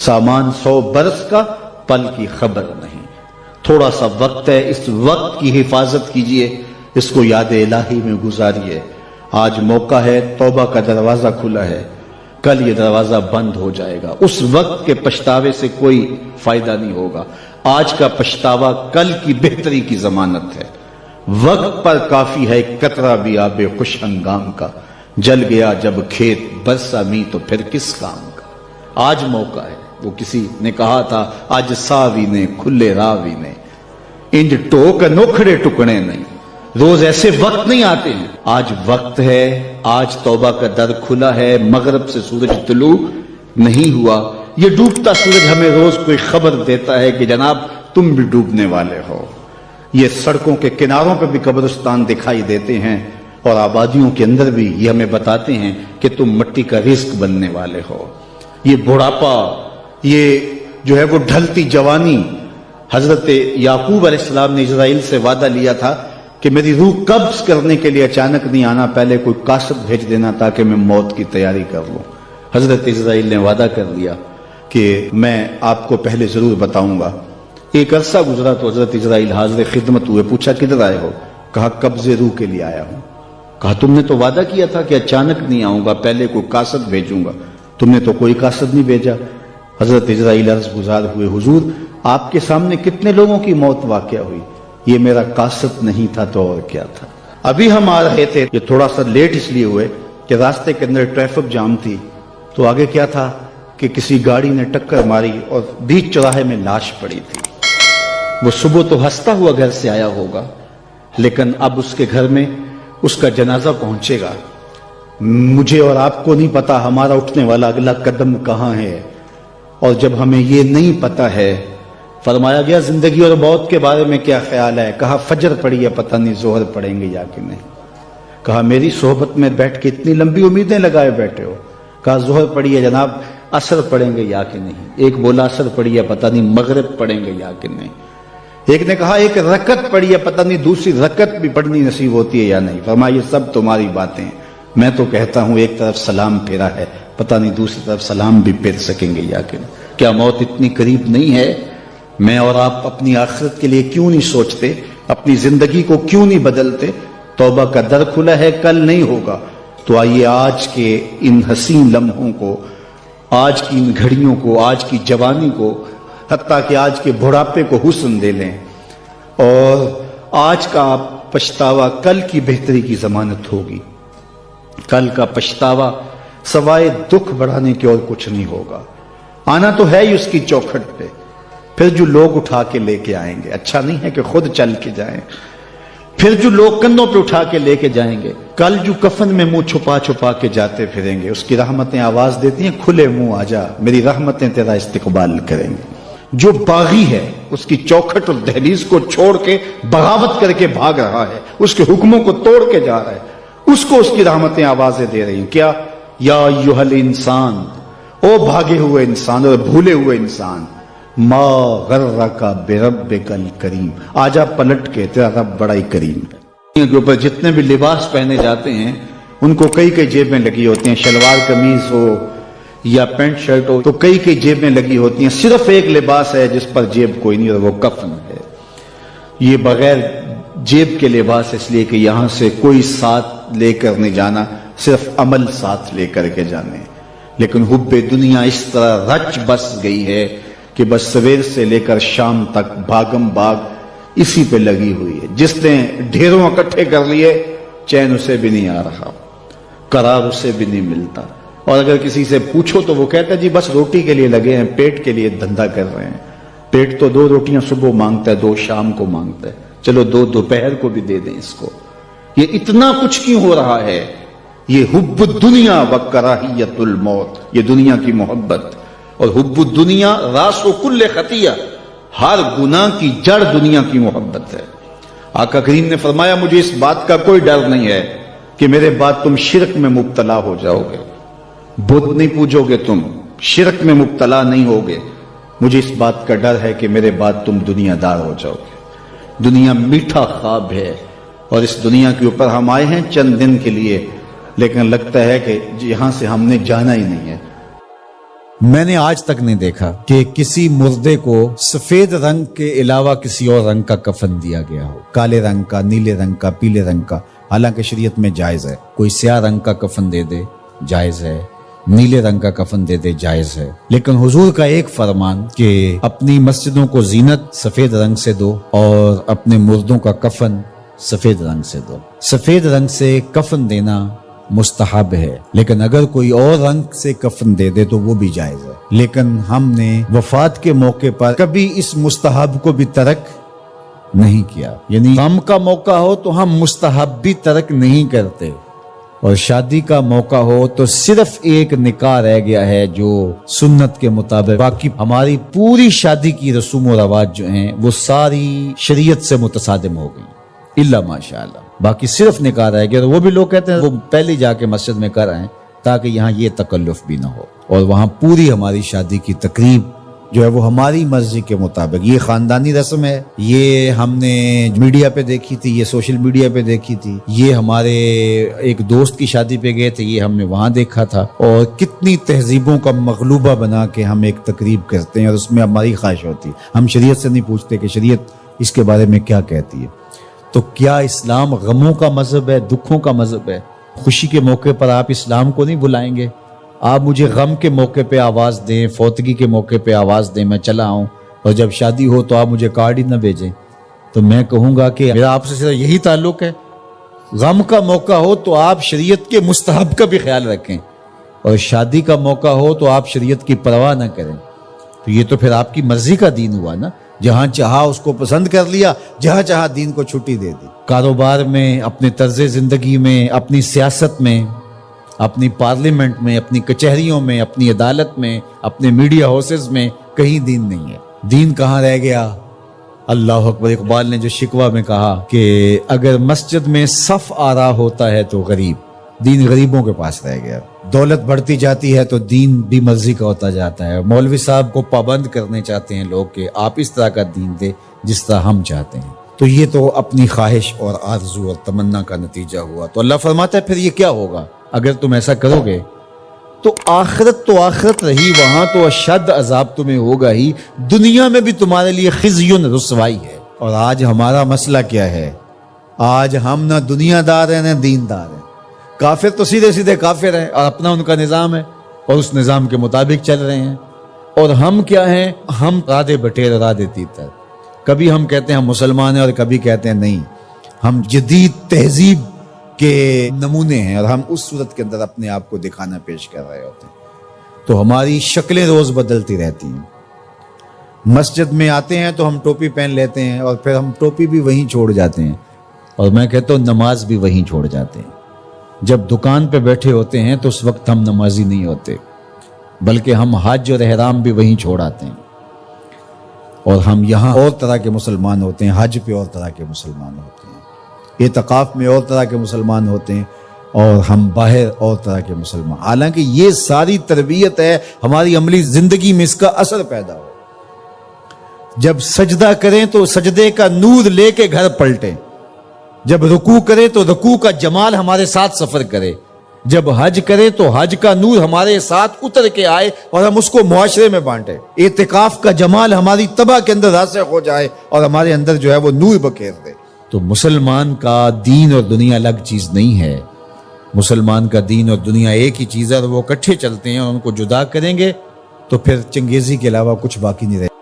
سامان 100 برس کا، پل کی خبر نہیں۔ تھوڑا سا وقت ہے، اس وقت کی حفاظت کیجئے، اس کو یاد الہی میں گزاریے۔ آج موقع ہے، توبہ کا دروازہ کھلا ہے، کل یہ دروازہ بند ہو جائے گا۔ اس وقت کے پچھتاوے سے کوئی فائدہ نہیں ہوگا۔ آج کا پچھتاوا کل کی بہتری کی ضمانت ہے۔ وقت پر کافی ہے ایک قطرہ بھی آب خوش ہنگام کا، جل گیا جب کھیت برسا می تو پھر کس کام کا۔ آج موقع ہے، وہ کسی نے کہا تھا آج ساوی نے کھلے راوی نے، انج ٹوک نوکھڑے ٹکڑے نہیں۔ روز ایسے وقت نہیں آتے ہیں، آج وقت ہے، آج توبہ کا در کھلا ہے۔ مغرب سے سورج طلوع نہیں ہوا، یہ ڈوبتا سورج ہمیں روز کوئی خبر دیتا ہے کہ جناب تم بھی ڈوبنے والے ہو۔ یہ سڑکوں کے کناروں پہ بھی قبرستان دکھائی دیتے ہیں، اور آبادیوں کے اندر بھی یہ ہمیں بتاتے ہیں کہ تم مٹی کا رزق بننے والے ہو۔ یہ بڑھاپا، یہ جو ہے وہ ڈھلتی جوانی، حضرت یعقوب علیہ السلام نے اسرائیل سے وعدہ لیا تھا کہ میری روح قبض کرنے کے لیے اچانک نہیں آنا، پہلے کوئی قاصد بھیج دینا تاکہ میں موت کی تیاری کر لوں۔ حضرت اسرائیل نے وعدہ کر لیا کہ میں آپ کو پہلے ضرور بتاؤں گا۔ ایک عرصہ گزرا تو حضرت اسرائیل حاضر خدمت ہوئے، پوچھا کدھر آئے ہو؟ کہا قبض روح کے لیے آیا ہوں۔ کہا تم نے تو وعدہ کیا تھا کہ اچانک نہیں آؤں گا، پہلے کوئی قاصد بھیجوں گا، تم نے تو کوئی قاصد نہیں بھیجا۔ حضرت اسرائیل عرض گزار ہوئے، حضور آپ کے سامنے کتنے لوگوں کی موت واقع ہوئی، یہ میرا قاصد نہیں تھا تو اور کیا تھا۔ ابھی ہم آ رہے تھے، یہ تھوڑا سا لیٹ اس لیے ہوئے کہ راستے کے اندر ٹریفک جام تھی، تو آگے کیا تھا کہ کسی گاڑی نے ٹکر ماری اور بیچ چوراہے میں لاش پڑی تھی۔ وہ صبح تو ہنستا ہوا گھر سے آیا ہوگا، لیکن اب اس کے گھر میں اس کا جنازہ پہنچے گا۔ مجھے اور آپ کو نہیں پتا ہمارا اٹھنے والا اگلا قدم کہاں ہے، اور جب ہمیں یہ نہیں پتا ہے، فرمایا گیا زندگی اور موت کے بارے میں کیا خیال ہے؟ کہا فجر پڑی ہے، پتہ نہیں ظہر پڑیں گے یا کہ نہیں۔ کہا میری صحبت میں بیٹھ کے اتنی لمبی امیدیں لگائے بیٹھے ہو۔ کہا ظہر پڑی ہے جناب، عصر پڑیں گے یا کہ نہیں۔ ایک بولا عصر پڑی ہے، پتہ نہیں مغرب پڑیں گے یا کہ نہیں۔ ایک نے کہا ایک رکعت پڑی ہے، پتہ نہیں دوسری رکعت بھی پڑھنی نصیب ہوتی ہے یا نہیں۔ فرمایا یہ سب تمہاری باتیں، میں تو کہتا ہوں ایک طرف سلام پھیرا ہے، پتہ نہیں دوسری طرف سلام بھی پھیر سکیں گے یا کہ نہیں۔ کیا موت اتنی قریب نہیں ہے؟ میں اور آپ اپنی آخرت کے لیے کیوں نہیں سوچتے؟ اپنی زندگی کو کیوں نہیں بدلتے؟ توبہ کا در کھلا ہے، کل نہیں ہوگا۔ تو آئیے آج کے ان حسین لمحوں کو، آج کی ان گھڑیوں کو، آج کی جوانی کو، حتیٰ کہ آج کے بڑھاپے کو حسن دے لیں، اور آج کا پچھتاوا کل کی بہتری کی ضمانت ہوگی۔ کل کا پچھتاوا سوائے دکھ بڑھانے کے اور کچھ نہیں ہوگا۔ آنا تو ہے ہی اس کی چوکھٹ پہ، پھر جو لوگ اٹھا کے لے کے آئیں گے، اچھا نہیں ہے کہ خود چل کے جائیں، پھر جو لوگ کندھوں پہ اٹھا کے لے کے جائیں گے، کل جو کفن میں منہ چھپا چھپا کے جاتے پھریں گے، اس کی رحمتیں آواز دیتی ہیں کھلے منہ آجا، میری رحمتیں تیرا استقبال کریں گے۔ جو باغی ہے اس کی چوکھٹ اور دہلیز کو چھوڑ کے بغاوت کر کے بھاگ رہا ہے، اس کے حکموں کو توڑ کے جا رہا ہے، اس کو اس کی رحمتیں آوازیں دے رہی ہیں۔ کیا یا ایھا الانسان، او بھاگے ہوئے انسان اور بھولے ہوئے انسان، ما غرک بربک الکریم، آجا پلٹ کے، تیرا رب بڑا ہی کریم ہے۔ دنیا کے اوپر جتنے بھی لباس پہنے جاتے ہیں ان کو کئی کئی جیبیں لگی ہوتی ہیں، شلوار قمیض ہو یا پینٹ شرٹ ہو تو کئی کئی جیبیں لگی ہوتی ہیں، صرف ایک لباس ہے جس پر جیب کوئی نہیں، اور وہ کفن ہے۔ یہ بغیر جیب کے لباس اس لیے کہ یہاں سے کوئی ساتھ لے کر نہیں جانا، صرف عمل ساتھ لے کر کے جانے۔ لیکن حب دنیا اس طرح رچ بس گئی ہے کہ بس سویر سے لے کر شام تک بھاگم بھاگ اسی پہ لگی ہوئی ہے۔ جس نے ڈھیروں اکٹھے کر لیے چین اسے بھی نہیں آ رہا، قرار اسے بھی نہیں ملتا، اور اگر کسی سے پوچھو تو وہ کہتا ہے جی بس روٹی کے لیے لگے ہیں، پیٹ کے لیے دھندا کر رہے ہیں۔ پیٹ تو 2 روٹیاں صبح مانگتا ہے، 2 شام کو مانگتا ہے، چلو 2 دوپہر کو بھی دے دیں اس کو۔ یہ اتنا کچھ کیوں ہو رہا ہے؟ یہ حب الدنیا و کراہیت الموت، یہ دنیا کی محبت، اور حب الدنیا راس و کل خطیہ، ہر گناہ کی جڑ دنیا کی محبت ہے۔ آقا کریم نے فرمایا مجھے اس بات کا کوئی ڈر نہیں ہے کہ میرے بعد تم شرک میں مبتلا ہو جاؤ گے، بت نہیں پوجو گے، تم شرک میں مبتلا نہیں ہوگے، مجھے اس بات کا ڈر ہے کہ میرے بعد تم دنیا دار ہو جاؤ گے۔ دنیا میٹھا خواب ہے، اور اس دنیا کے اوپر ہم آئے ہیں چند دن کے لیے، لیکن لگتا ہے کہ یہاں سے ہم نے جانا ہی نہیں ہے۔ میں نے آج تک نہیں دیکھا کہ کسی مردے کو سفید رنگ کے علاوہ کسی اور رنگ کا کفن دیا گیا ہو، کالے رنگ کا، نیلے رنگ کا، پیلے رنگ کا، حالانکہ شریعت میں جائز ہے۔ کوئی سیاہ رنگ کا کفن دے دے جائز ہے، نیلے رنگ کا کفن دے دے جائز ہے، لیکن حضور کا ایک فرمان کہ اپنی مسجدوں کو زینت سفید رنگ سے دو اور اپنے مردوں کا کفن سفید رنگ سے دو۔ سفید رنگ سے کفن دینا مستحب ہے، لیکن اگر کوئی اور رنگ سے کفن دے دے تو وہ بھی جائز ہے۔ لیکن ہم نے وفات کے موقع پر کبھی اس مستحب کو بھی ترک نہیں کیا، یعنی غم کا موقع ہو تو ہم مستحب بھی ترک نہیں کرتے، اور شادی کا موقع ہو تو صرف ایک نکاح رہ گیا ہے جو سنت کے مطابق، باقی ہماری پوری شادی کی رسوم و رواج جو ہیں وہ ساری شریعت سے متصادم ہو گئی الا ماشاءاللہ۔ باقی صرف نکاح رہ گیا، تو وہ بھی لوگ کہتے ہیں وہ پہلے جا کے مسجد میں کر آئیں تاکہ یہاں یہ تکلف بھی نہ ہو، اور وہاں پوری ہماری شادی کی تقریب جو ہے وہ ہماری مرضی کے مطابق۔ یہ خاندانی رسم ہے، یہ ہم نے میڈیا پہ دیکھی تھی، یہ سوشل میڈیا پہ دیکھی تھی، یہ ہمارے ایک دوست کی شادی پہ گئے تھے، یہ ہم نے وہاں دیکھا تھا، اور کتنی تہذیبوں کا مغلوبہ بنا کے ہم ایک تقریب کرتے ہیں اور اس میں ہماری خواہش ہوتی ہے۔ ہم شریعت سے نہیں پوچھتے کہ شریعت اس کے بارے میں کیا کہتی ہے۔ تو کیا اسلام غموں کا مذہب ہے، دکھوں کا مذہب ہے؟ خوشی کے موقع پر آپ اسلام کو نہیں بلائیں گے؟ آپ مجھے غم کے موقع پہ آواز دیں، فوتگی کے موقع پہ آواز دیں، میں چلا آؤں، اور جب شادی ہو تو آپ مجھے کارڈ ہی نہ بھیجیں، تو میں کہوں گا کہ میرا آپ سے صرف یہی تعلق ہے۔ غم کا موقع ہو تو آپ شریعت کے مستحب کا بھی خیال رکھیں، اور شادی کا موقع ہو تو آپ شریعت کی پرواہ نہ کریں۔ تو یہ تو پھر آپ کی مرضی کا دین ہوا نا، جہاں چاہا اس کو پسند کر لیا، جہاں چاہا دین کو چھٹی دے دی۔ کاروبار میں، اپنے طرز زندگی میں، اپنی سیاست میں، اپنی پارلیمنٹ میں، اپنی کچہریوں میں، اپنی عدالت میں، اپنے میڈیا ہاؤسز میں کہیں دین نہیں ہے۔ دین کہاں رہ گیا؟ اللہ اکبر۔ اقبال نے جو شکوہ میں کہا کہ اگر مسجد میں صف آرا ہوتا ہے تو غریب، دین غریبوں کے پاس رہ گیا۔ دولت بڑھتی جاتی ہے تو دین بھی مرضی کا ہوتا جاتا ہے۔ مولوی صاحب کو پابند کرنے چاہتے ہیں لوگ کہ آپ اس طرح کا دین دے جس طرح ہم چاہتے ہیں، تو یہ تو اپنی خواہش اور آرزو اور تمنا کا نتیجہ ہوا۔ تو اللہ فرماتا ہے پھر یہ کیا ہوگا اگر تم ایسا کرو گے تو آخرت رہی، وہاں تو اشد عذاب تمہیں ہوگا ہی، دنیا میں بھی تمہارے لیے خزی رسوائی ہے۔ اور آج ہمارا مسئلہ کیا ہے؟ آج ہم نہ دنیا دار ہیں نہ دین دار ہیں۔ کافر تو سیدھے سیدھے کافر ہیں اور اپنا ان کا نظام ہے اور اس نظام کے مطابق چل رہے ہیں، اور ہم کیا ہیں؟ ہم رادے بٹیر رادے تیتر، کبھی ہم کہتے ہیں ہم مسلمان ہیں اور کبھی کہتے ہیں نہیں ہم جدید تہذیب کے نمونے ہیں، اور ہم اس صورت کے اندر اپنے آپ کو دکھانا پیش کر رہے ہوتے ہیں۔ تو ہماری شکلیں روز بدلتی رہتی ہیں۔ مسجد میں آتے ہیں تو ہم ٹوپی پہن لیتے ہیں اور پھر ہم ٹوپی بھی وہیں چھوڑ جاتے ہیں، اور میں کہتا ہوں نماز بھی وہیں چھوڑ جاتے ہیں۔ جب دکان پہ بیٹھے ہوتے ہیں تو اس وقت ہم نمازی نہیں ہوتے، بلکہ ہم حج اور احرام بھی وہیں چھوڑ آتے ہیں، اور ہم یہاں اور طرح کے مسلمان ہوتے ہیں، حج پہ اور طرح کے مسلمان ہوتے ہیں، اعتکاف میں اور طرح کے مسلمان ہوتے ہیں، اور ہم باہر اور طرح کے مسلمان۔ حالانکہ یہ ساری تربیت ہے ہماری عملی زندگی میں، اس کا اثر پیدا ہو۔ جب سجدہ کریں تو سجدے کا نور لے کے گھر پلٹیں، جب رکوع کرے تو رکوع کا جمال ہمارے ساتھ سفر کرے، جب حج کرے تو حج کا نور ہمارے ساتھ اتر کے آئے اور ہم اس کو معاشرے میں بانٹے، اعتکاف کا جمال ہماری طبع کے اندر راسخ ہو جائے اور ہمارے اندر جو ہے وہ نور بکھیر دے۔ تو مسلمان کا دین اور دنیا الگ چیز نہیں ہے، مسلمان کا دین اور دنیا ایک ہی چیز ہے، اور وہ اکٹھے چلتے ہیں، اور ان کو جدا کریں گے تو پھر چنگیزی کے علاوہ کچھ باقی نہیں رہے۔